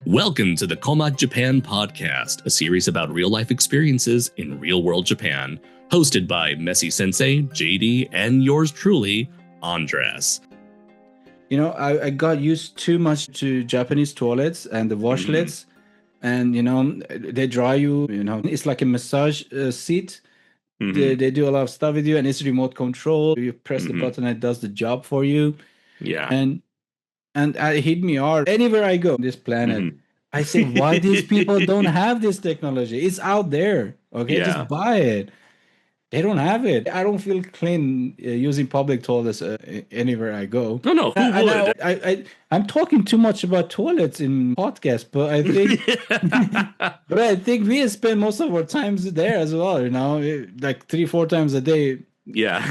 Welcome to the Komat Japan podcast, a series about real-life experiences in real-world Japan, hosted by Messi Sensei, JD, and yours truly, Andres. You know, I got used too much to Japanese toilets and the washlets, and they dry you. It's like a massage seat. They do a lot of stuff with you, and it's remote control. You press the button, and it does the job for you. Yeah. And it hit me hard. Anywhere I go on this planet, I say, why these people don't have this technology? It's out there. Okay, just buy it. They don't have it. I don't feel clean using public toilets anywhere I go. No, who would? I'm talking too much about toilets in podcast, but I think we spend most of our times there as well. Like 3-4 times a day. Yeah.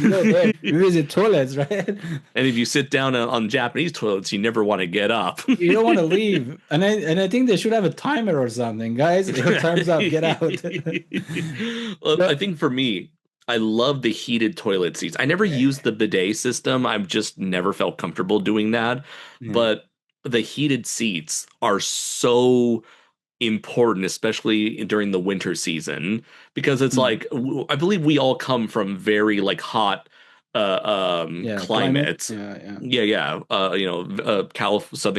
We visit toilets, right? And if you sit down on Japanese toilets, you never want to get up. You don't want to leave. And I think they should have a timer or something. Guys, your time's up, get out. Well, I think for me, I love the heated toilet seats. I never used the bidet system. I've just never felt comfortable doing that. But the heated seats are so important, especially during the winter season, because it's like, I believe we all come from very like hot climates. Southern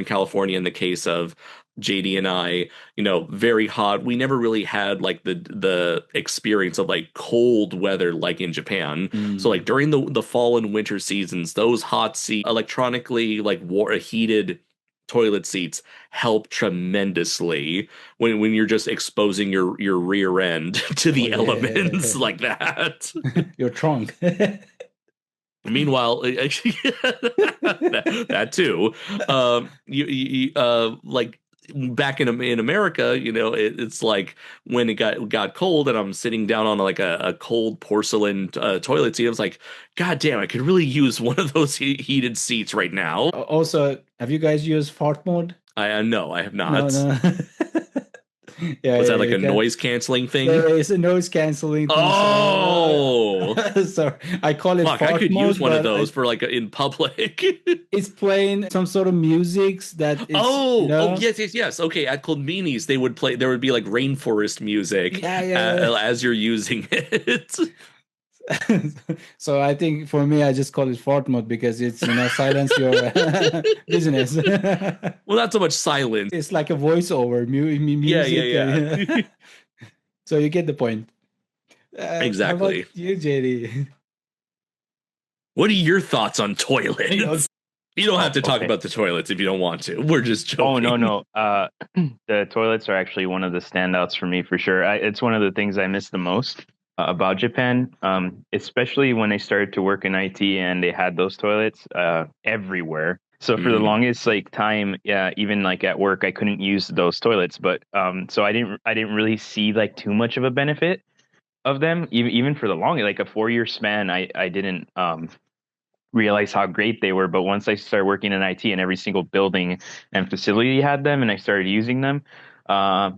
California in the case of JD and I, very hot. We never really had like the experience of like cold weather like in Japan. So like during the fall and winter seasons, those hot seat electronically like heated toilet seats help tremendously when you're just exposing your rear end to the elements like that. Your trunk. Meanwhile, actually, that too. Like back in America, it's like when it got cold and I'm sitting down on like a cold porcelain toilet seat. I was like, God damn, I could really use one of those heated seats right now. Also, have you guys used fart mode? No, I have not. No. Was that like a noise canceling thing? Yeah, it's a noise canceling thing. Oh, so I call it. Fuck, I could use one of those for like in public. It's playing some sort of music that. Yes. Okay, at Conveni's they would play. There would be like rainforest music. As you're using it. So I think for me, I just call it fart mode because it's silence your business. Well, not so much silence. It's like a voiceover music. Yeah. So you get the point. Exactly. How about you, JD? What are your thoughts on toilets? You don't have to talk about the toilets if you don't want to. We're just joking. Oh, no. The toilets are actually one of the standouts for me for sure. It's one of the things I miss the most about Japan, especially when I started to work in IT and they had those toilets everywhere. So for the longest time, even like at work, I couldn't use those toilets. But so I didn't really see like too much of a benefit of them, even for the longest, like a 4-year span. I didn't realize how great they were. But once I started working in IT and every single building and facility had them, and I started using them. I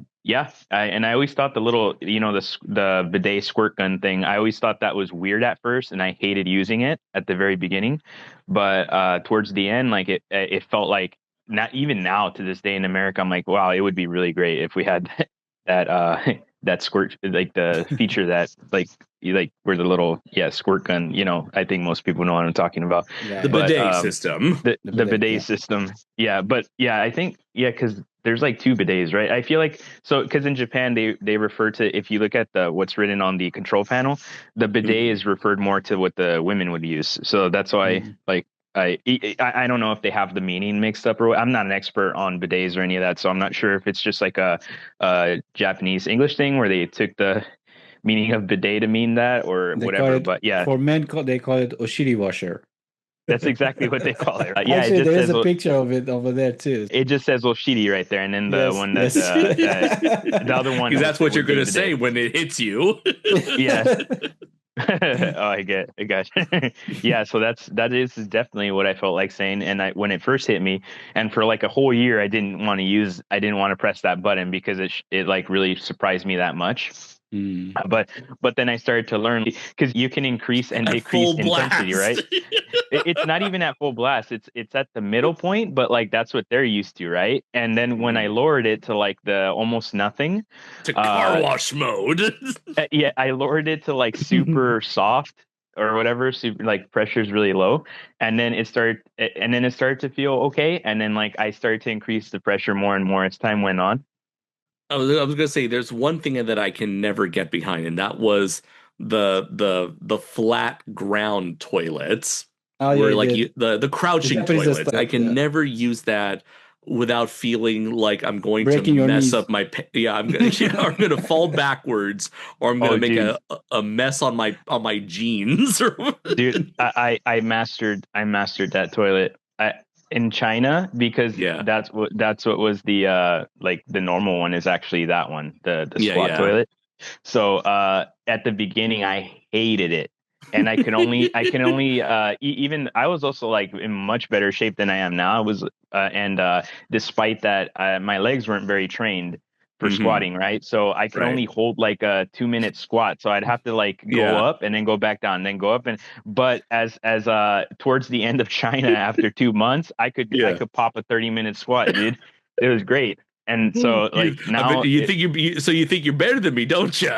always thought the little, the bidet squirt gun thing, I always thought that was weird at first, and I hated using it at the very beginning. But towards the end, like it felt like, not even now to this day in America, I'm like, wow, it would be really great if we had that squirt, like the feature that like where the little squirt gun. I think most people know what I'm talking about. The bidet system. The bidet system. Yeah, but I think because there's like 2 bidets, right? I feel like because in Japan they refer to, if you look at what's written on the control panel, the bidet is referred more to what the women would use. So that's why I don't know if they have the meaning mixed up, or I'm not an expert on bidets or any of that, so I'm not sure if it's just like a Japanese English thing where they took the meaning of bidet to mean that or whatever. But for men they call it oshiri washer. That's exactly what they call it. Actually, there's a picture of it over there too. It just says oshiri right there, and then the one that the other one. Because that's what you're going to say when it hits you. Yeah. Oh, I got you. Yeah, so that is definitely what I felt like saying. And when it first hit me, and for like a whole year, I didn't want to press that button because it like really surprised me that much. But then I started to learn because you can increase and decrease intensity, right? It's not even at full blast. It's at the middle point, but like that's what they're used to, right? And then when I lowered it to like the almost nothing, to car wash mode. Yeah, I lowered it to like super soft or whatever, super like pressure's really low, and then it started to feel okay, and then like I started to increase the pressure more and more as time went on. I was gonna say there's one thing that I can never get behind, and that was the flat ground toilets where like the crouching toilets. I can never use that without feeling like I'm going breaking to mess knees. up my I'm gonna fall backwards, or I'm gonna make a mess on my jeans. Dude, I mastered that toilet. In China, because that's what was the like the normal one is actually that one, the squat toilet. So at the beginning I hated it, and I can only even I was also like in much better shape than I am now. I was despite that my legs weren't very trained for squatting, right? So I could only hold like a 2-minute squat. So I'd have to like go up and then go back down, then go up but as towards the end of China after 2 months, I could pop a 30-minute squat, dude. It was great. And so like now you think you're better than me, don't you?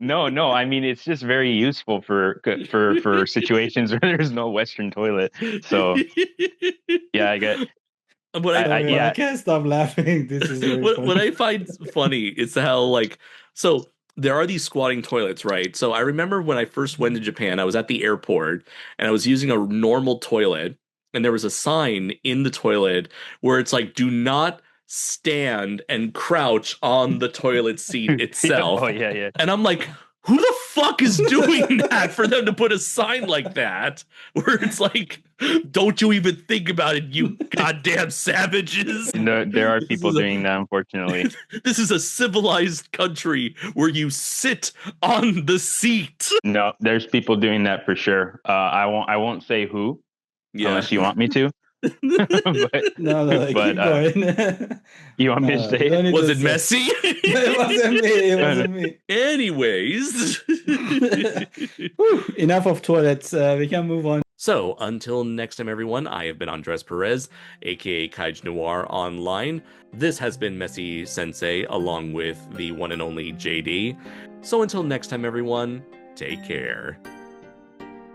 No. I mean, it's just very useful for situations where there's no Western toilet. So yeah, I get. I can't stop laughing. This is what I find funny is how like so there are these squatting toilets, right? So I remember when I first went to Japan, I was at the airport and I was using a normal toilet, and there was a sign in the toilet where it's like, do not stand and crouch on the toilet seat itself. Yeah. And I'm like, who the fuck is doing that for them to put a sign like that where it's like, don't you even think about it, you goddamn savages? No, there are people doing that, unfortunately. This is a civilized country where you sit on the seat. No, there's people doing that for sure. I won't say who, unless you want me to. But keep going. You want me to say it? Was it messy? It wasn't me. Anyways. Enough of toilets. We can move on. So, until next time, everyone, I have been Andres Perez, aka Kaij Noir Online. This has been Messy Sensei, along with the one and only JD. So, until next time, everyone, take care.